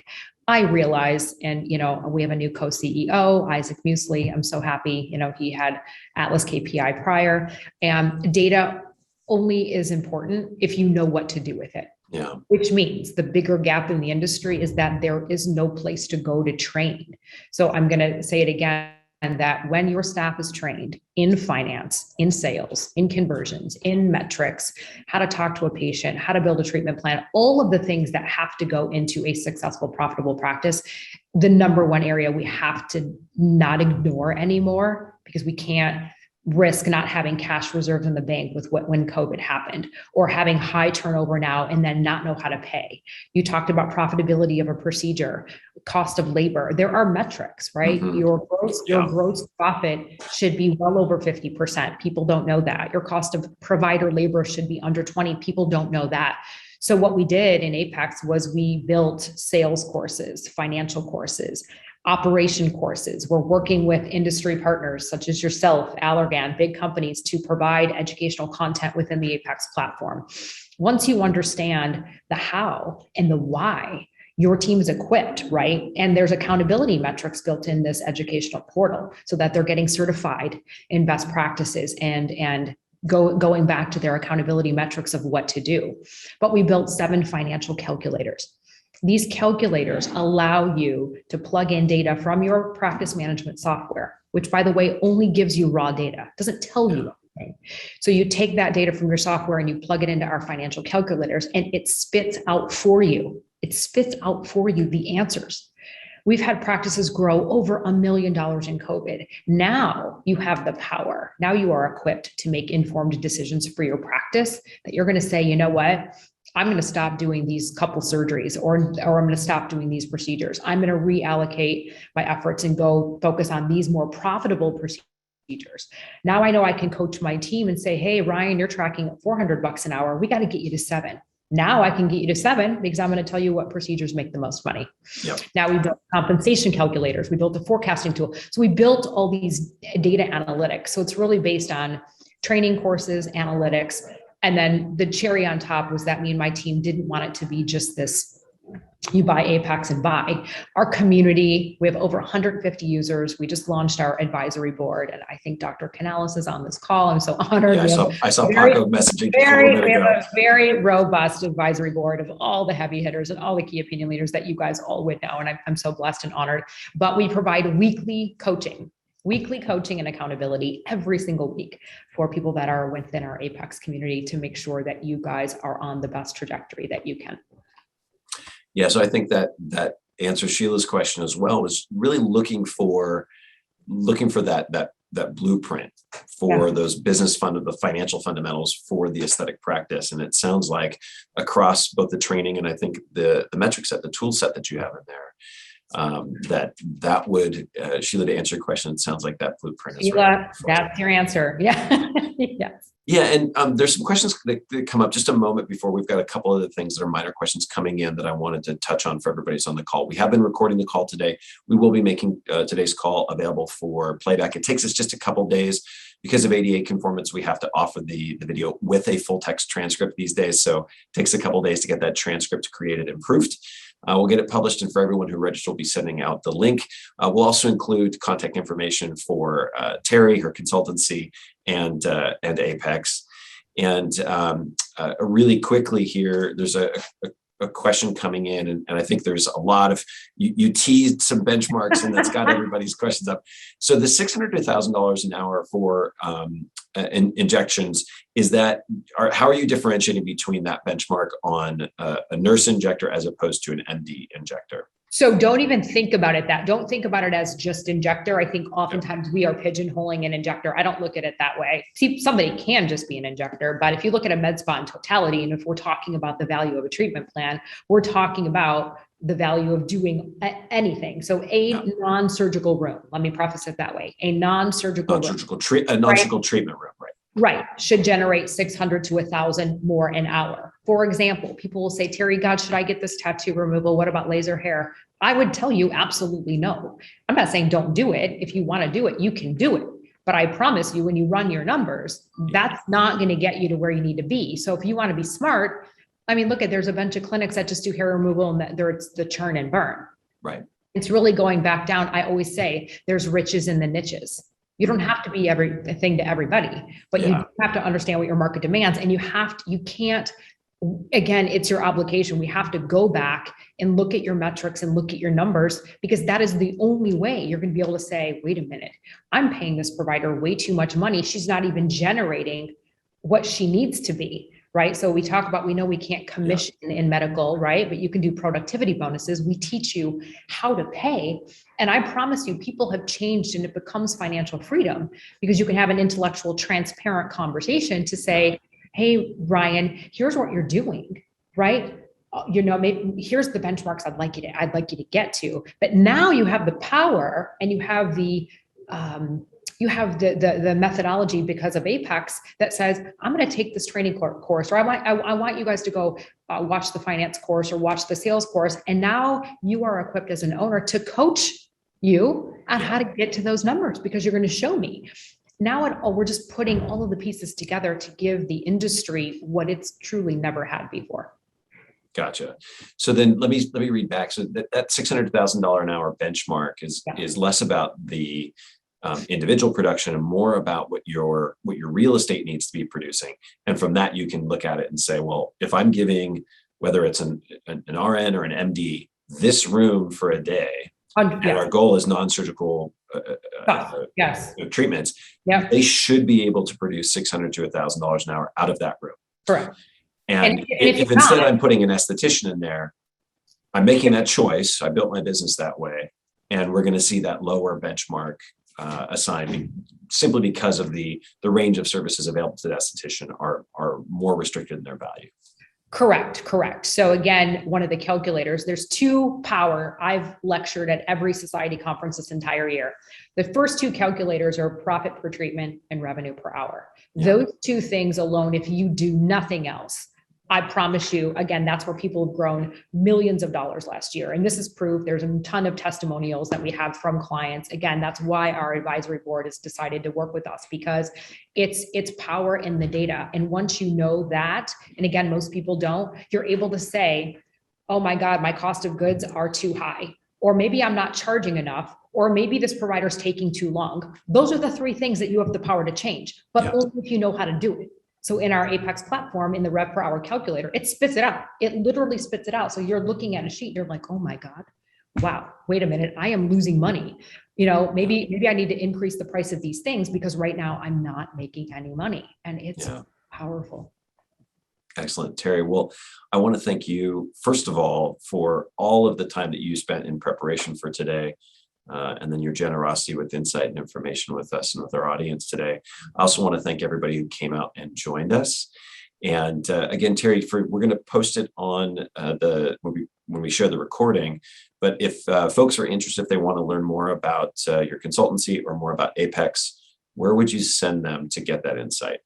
I realize, and we have a new co-CEO, Isaac Muesli. I'm so happy, he had Atlas KPI prior, and data only is important if you know what to do with it. Yeah. Which means the bigger gap in the industry is that there is no place to go to train. So I'm going to say it again, that when your staff is trained in finance, in sales, in conversions, in metrics, how to talk to a patient, how to build a treatment plan, all of the things that have to go into a successful, profitable practice, the number one area we have to not ignore anymore, because we can't risk not having cash reserves in the bank with when COVID happened, or having high turnover now and then not know how to pay. You talked about profitability of a procedure, cost of labor. There are metrics, right? Mm-hmm. Your gross profit should be well over 50%. People don't know that. Your cost of provider labor should be under 20. People don't know that. So what we did in Apex was we built sales courses, financial courses, operation courses. We're working with industry partners such as yourself, Allergan, big companies, to provide educational content within the Apex platform. Once you understand the how and the why, your team is equipped, right? And there's accountability metrics built in this educational portal so that they're getting certified in best practices and going back to their accountability metrics of what to do. But we built 7 financial calculators. These calculators allow you to plug in data from your practice management software, which, by the way, only gives you raw data. It doesn't tell you anything. So you take that data from your software and you plug it into our financial calculators, and it spits out for you. It spits out for you the answers. We've had practices grow over $1 million in COVID. Now you have the power. Now you are equipped to make informed decisions for your practice, that you're going to say, you know what? I'm going to stop doing these couple surgeries, or I'm going to stop doing these procedures. I'm going to reallocate my efforts and go focus on these more profitable procedures. Now I know I can coach my team and say, hey, Ryan, you're tracking at $400 an hour. We got to get you to 7. Now I can get you to 7 because I'm going to tell you what procedures make the most money. Yep. Now we built compensation calculators. We built a forecasting tool. So we built all these data analytics. So it's really based on training courses, analytics. And then the cherry on top was that me and my team didn't want it to be just this, you buy Apex and buy. Our community, we have over 150 users. We just launched our advisory board, and I think Dr. Canales is on this call. I'm so honored. Yeah, I saw Paco messaging. We have a very robust advisory board of all the heavy hitters and all the key opinion leaders that you guys all would know. And I'm so blessed and honored. But we provide weekly coaching and accountability every single week for people that are within our Apex community to make sure that you guys are on the best trajectory that you can. Yeah, so I think that answers Sheila's question as well, was really looking for that blueprint for those the financial fundamentals for the aesthetic practice. And it sounds like across both the training and I think the metric set, the tool set that you have in there, that would, Sheila, to answer your question, it sounds like that blueprint is Sheila, that's your answer. Yeah. Yes. Yeah, and there's some questions that come up. Just a moment before, we've got a couple of the things that are minor questions coming in that I wanted to touch on for everybody who's on the call. We have been recording the call today. We will be making today's call available for playback. It takes us just a couple days because of ADA conformance. We have to offer the video with a full text transcript these days, so it takes a couple days to get that transcript created and proofed. We'll get it published, and for everyone who registered, we'll be sending out the link. We'll also include contact information for Terri, her consultancy, and Apex. And really quickly here, there's a question coming in, and I think there's a lot of, you teased some benchmarks, and that's got everybody's questions up. So the $600 to $1,000 an hour for injections, how are you differentiating between that benchmark on a nurse injector as opposed to an MD injector? So don't even think about it don't think about it as just injector. I think oftentimes we are pigeonholing an injector. I don't look at it that way. See, somebody can just be an injector, but if you look at a med spa in totality, and if we're talking about the value of a treatment plan, we're talking about the value of doing anything. So non-surgical room, let me preface it that way, a non-surgical treatment room, right? Right, should generate 600 to 1,000 more an hour. For example, people will say, Terri, God, should I get this tattoo removal? What about laser hair? I would tell you absolutely no. I'm not saying don't do it. If you want to do it, you can do it. But I promise you, when you run your numbers, that's not going to get you to where you need to be. So if you want to be smart, I mean, there's a bunch of clinics that just do hair removal, and it's the churn and burn. Right. It's really going back down. I always say there's riches in the niches. You don't have to be everything to everybody, but you have to understand what your market demands, and you can't, again, it's your obligation. We have to go back and look at your metrics and look at your numbers, because that is the only way you're going to be able to say, wait a minute, I'm paying this provider way too much money. She's not even generating what she needs to be. Right. So we know we can't commission in medical, right? But you can do productivity bonuses. We teach you how to pay. And I promise you, people have changed, and it becomes financial freedom, because you can have an intellectual, transparent conversation to say, hey, Ryan, here's what you're doing, right? Maybe here's the benchmarks I'd like you to get to. But now you have the power, and you have the methodology because of Apex that says, I'm going to take this training course, or I want you guys to go watch the finance course or watch the sales course. And now you are equipped as an owner to coach you on how to get to those numbers, because you're going to show me. Now we're just putting all of the pieces together to give the industry what it's truly never had before. Gotcha. So then let me read back. So that $600,000 an hour benchmark is less about the individual production and more about what your real estate needs to be producing. And from that, you can look at it and say, well, if I'm giving, whether it's an RN or an MD, this room for a day, and our goal is non-surgical treatments, they should be able to produce $600 to $1,000 an hour out of that room. Correct. And if instead I'm putting an esthetician in there, I'm making that choice. I built my business that way, and we're going to see that lower benchmark assigned simply because of the range of services available to the esthetician are more restricted in their value. Correct. So again, one of the calculators, there's two power. I've lectured at every society conference this entire year. The first two calculators are profit per treatment and revenue per hour. Those two things alone, if you do nothing else, I promise you, again, that's where people have grown millions of dollars last year. And this is proof. There's a ton of testimonials that we have from clients. Again, that's why our advisory board has decided to work with us, because it's power in the data. And once you know that, and again, most people don't, you're able to say, oh my God, my cost of goods are too high, or maybe I'm not charging enough, or maybe this provider's taking too long. Those are the three things that you have the power to change, but only if you know how to do it. So in our Apex platform, in the rev per hour calculator, it spits it out. It literally spits it out. So you're looking at a sheet, you're like, oh my God, wow, wait a minute, I am losing money. Maybe I need to increase the price of these things because right now I'm not making any money, and it's powerful. Excellent, Terri. Well, I want to thank you, first of all, for all of the time that you spent in preparation for today. And then your generosity with insight and information with us and with our audience today. I also want to thank everybody who came out and joined us. And again, Terri, we're going to post it on when we share the recording. But if folks are interested, if they want to learn more about your consultancy or more about Apex, where would you send them to get that insight?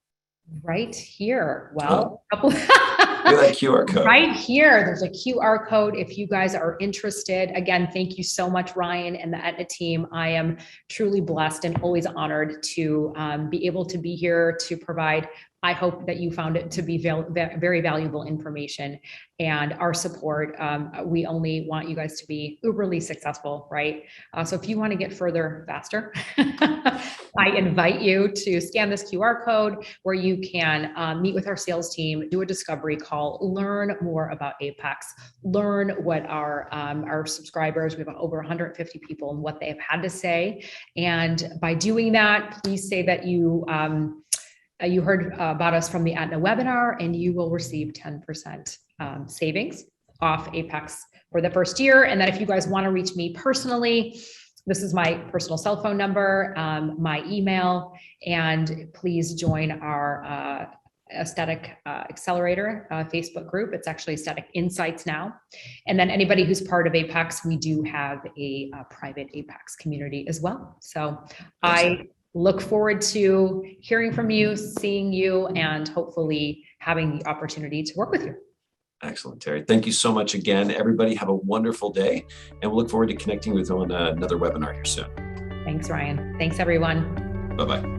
Right here. Well, look at that QR code. Right here. There's a QR code if you guys are interested. Again, thank you so much, Ryan and the Etna team. I am truly blessed and always honored to be able to be here to provide I hope that you found it to be very valuable information and our support. We only want you guys to be uberly successful, right? So if you want to get further faster, I invite you to scan this QR code where you can meet with our sales team, do a discovery call, learn more about Apex, learn what our subscribers, we have over 150 people, and what they have had to say. And by doing that, please say that you heard about us from the Etna webinar, and you will receive 10% savings off Apex for the first year. And then if you guys want to reach me personally, this is my personal cell phone number, my email, and please join our Aesthetic Accelerator Facebook group. It's actually Aesthetic Insights now. And then anybody who's part of Apex, we do have a private Apex community as well. So I look forward to hearing from you, seeing you, and hopefully having the opportunity to work with you. Excellent, Terri. Thank you so much again. Everybody have a wonderful day, and we'll look forward to connecting with you on another webinar here soon. Thanks, Ryan. Thanks, everyone. Bye-bye.